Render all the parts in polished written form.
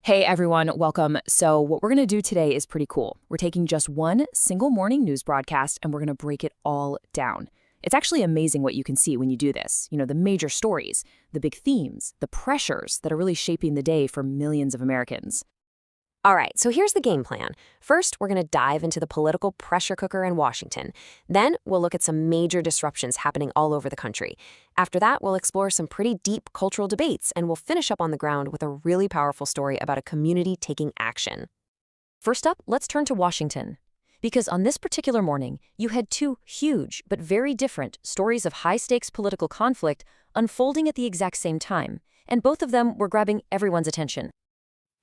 Hey everyone, welcome. So, what we're going to do today is pretty cool. We're taking just one single morning news broadcast and we're going to break it all down. It's actually amazing what you can see when you do this. The major stories, the big themes, the pressures that are really shaping the day for millions of Americans. All right, so here's the game plan. First, we're going to dive into the political pressure cooker in Washington. Then, we'll look at some major disruptions happening all over the country. After that, we'll explore some pretty deep cultural debates, and we'll finish up on the ground with a really powerful story about a community taking action. First up, let's turn to Washington. Because on this particular morning, you had two huge but very different stories of high-stakes political conflict unfolding at the exact same time, and both of them were grabbing everyone's attention.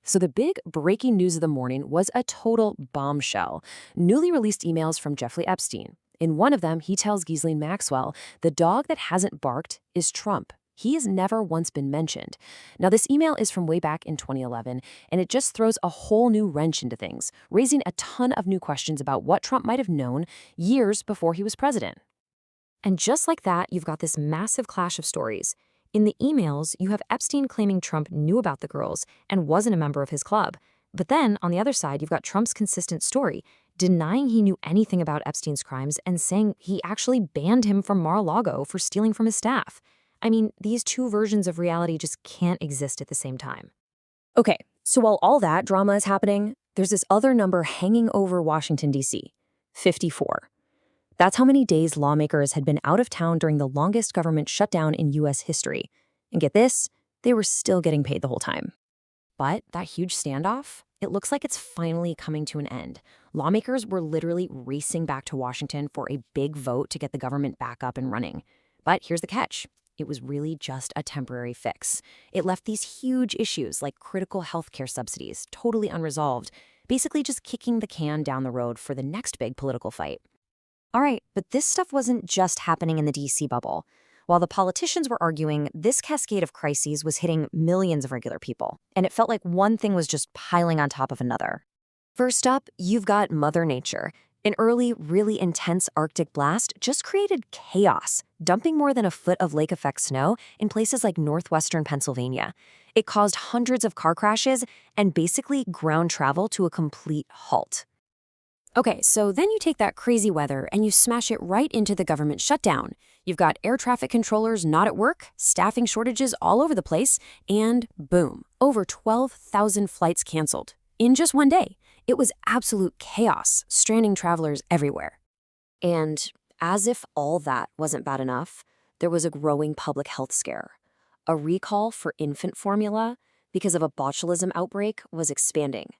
So the big breaking news of the morning was a total bombshell. Newly released emails from Jeffrey Epstein. In one of them, he tells Ghislaine Maxwell, the dog that hasn't barked is Trump. He has never once been mentioned. Now, this email is from way back in 2011, and it just throws a whole new wrench into things, raising a ton of new questions about what Trump might have known years before he was president. And just like that, you've got this massive clash of stories. In the emails, you have Epstein claiming Trump knew about the girls and wasn't a member of his club. But then, on the other side, you've got Trump's consistent story, denying he knew anything about Epstein's crimes and saying he actually banned him from Mar-a-Lago for stealing from his staff. I mean, these two versions of reality just can't exist at the same time. Okay, so while all that drama is happening, there's this other number hanging over Washington, D.C., 54. That's how many days lawmakers had been out of town during the longest government shutdown in U.S. history. And get this, they were still getting paid the whole time. But that huge standoff, it looks like it's finally coming to an end. Lawmakers were literally racing back to Washington for a big vote to get the government back up and running. But here's the catch. It was really just a temporary fix. It left these huge issues like critical healthcare subsidies totally unresolved, basically just kicking the can down the road for the next big political fight. All right, but this stuff wasn't just happening in the DC bubble. While the politicians were arguing, this cascade of crises was hitting millions of regular people, and it felt like one thing was just piling on top of another. First up, you've got Mother Nature. An early, really intense Arctic blast just created chaos, dumping more than a foot of lake-effect snow in places like northwestern Pennsylvania. It caused hundreds of car crashes and basically ground travel to a complete halt. Okay, so then you take that crazy weather and you smash it right into the government shutdown. You've got air traffic controllers not at work, staffing shortages all over the place, and boom, over 12,000 flights canceled in just one day. It was absolute chaos, stranding travelers everywhere. And as if all that wasn't bad enough, there was a growing public health scare. A recall for infant formula because of a botulism outbreak was expanding.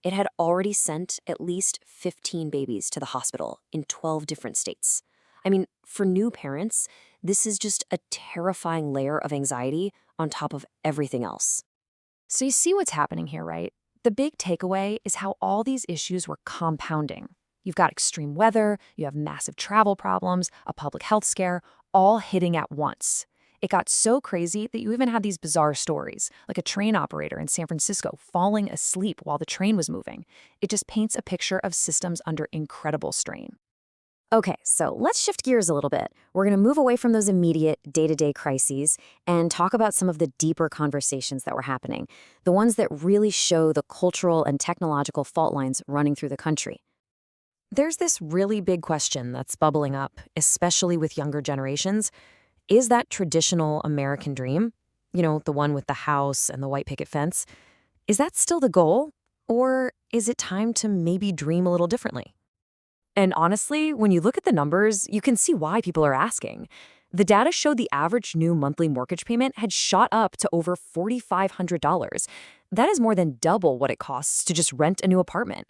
It had already sent at least 15 babies to the hospital in 12 different states. I mean, for new parents, this is just a terrifying layer of anxiety on top of everything else. So you see what's happening here, right? The big takeaway is how all these issues were compounding. You've got extreme weather, you have massive travel problems, a public health scare, all hitting at once. It got so crazy that you even had these bizarre stories, like a train operator in San Francisco falling asleep while the train was moving. It just paints a picture of systems under incredible strain. Okay, so let's shift gears a little bit. We're going to move away from those immediate day-to-day crises and talk about some of the deeper conversations that were happening, the ones that really show the cultural and technological fault lines running through the country. There's this really big question that's bubbling up, especially with younger generations. Is that traditional American dream, the one with the house and the white picket fence, is that still the goal? Or is it time to maybe dream a little differently? And honestly, when you look at the numbers, you can see why people are asking. The data showed the average new monthly mortgage payment had shot up to over $4,500. That is more than double what it costs to just rent a new apartment.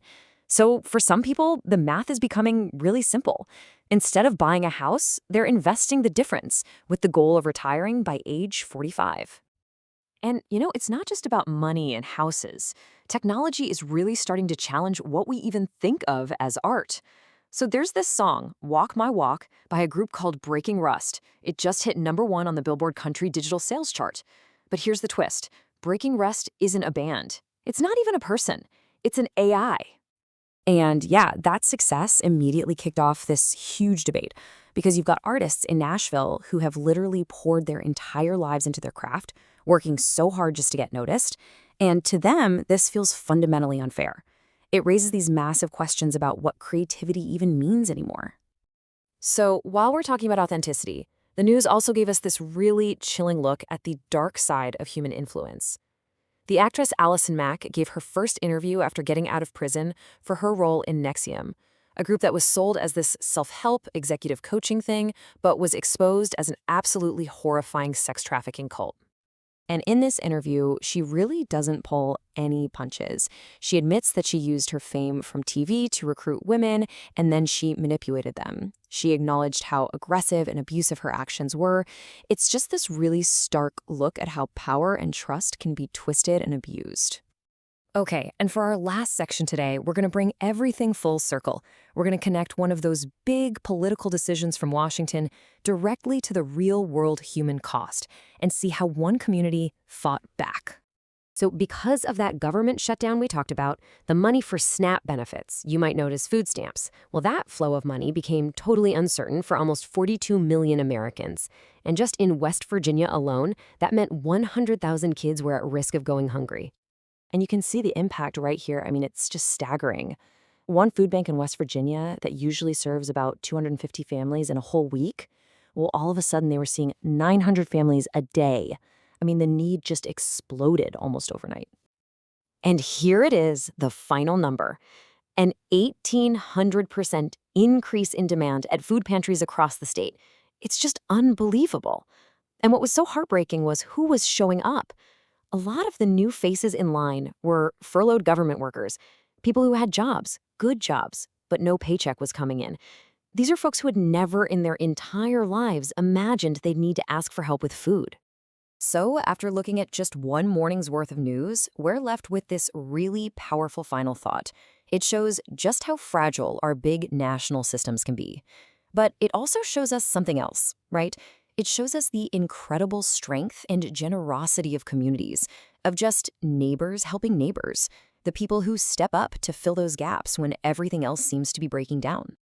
So for some people, the math is becoming really simple. Instead of buying a house, they're investing the difference with the goal of retiring by age 45. And, it's not just about money and houses. Technology is really starting to challenge what we even think of as art. So there's this song, Walk My Walk, by a group called Breaking Rust. It just hit #1 on the Billboard Country Digital Sales chart. But here's the twist. Breaking Rust isn't a band. It's not even a person. It's an AI. And yeah, that success immediately kicked off this huge debate because you've got artists in Nashville who have literally poured their entire lives into their craft, working so hard just to get noticed. And to them, this feels fundamentally unfair. It raises these massive questions about what creativity even means anymore. So while we're talking about authenticity, the news also gave us this really chilling look at the dark side of human influence. The actress Allison Mack gave her first interview after getting out of prison for her role in Nexium, a group that was sold as this self-help executive coaching thing, but was exposed as an absolutely horrifying sex trafficking cult. And in this interview, she really doesn't pull any punches. She admits that she used her fame from TV to recruit women, and then she manipulated them. She acknowledged how aggressive and abusive her actions were. It's just this really stark look at how power and trust can be twisted and abused. Okay, and for our last section today, we're going to bring everything full circle. We're going to connect one of those big political decisions from Washington directly to the real-world human cost and see how one community fought back. So because of that government shutdown we talked about, the money for SNAP benefits, you might notice food stamps, well, that flow of money became totally uncertain for almost 42 million Americans. And just in West Virginia alone, that meant 100,000 kids were at risk of going hungry. And you can see the impact right here. I mean, it's just staggering. One food bank in West Virginia that usually serves about 250 families in a whole week, well, all of a sudden they were seeing 900 families a day. I mean, the need just exploded almost overnight. And here it is, the final number. An 1,800% increase in demand at food pantries across the state. It's just unbelievable. And what was so heartbreaking was who was showing up. A lot of the new faces in line were furloughed government workers, people who had jobs, good jobs, but no paycheck was coming in. These are folks who had never in their entire lives imagined they'd need to ask for help with food. So after looking at just one morning's worth of news, we're left with this really powerful final thought. It shows just how fragile our big national systems can be. But it also shows us something else, right? It shows us the incredible strength and generosity of communities, of just neighbors helping neighbors, the people who step up to fill those gaps when everything else seems to be breaking down.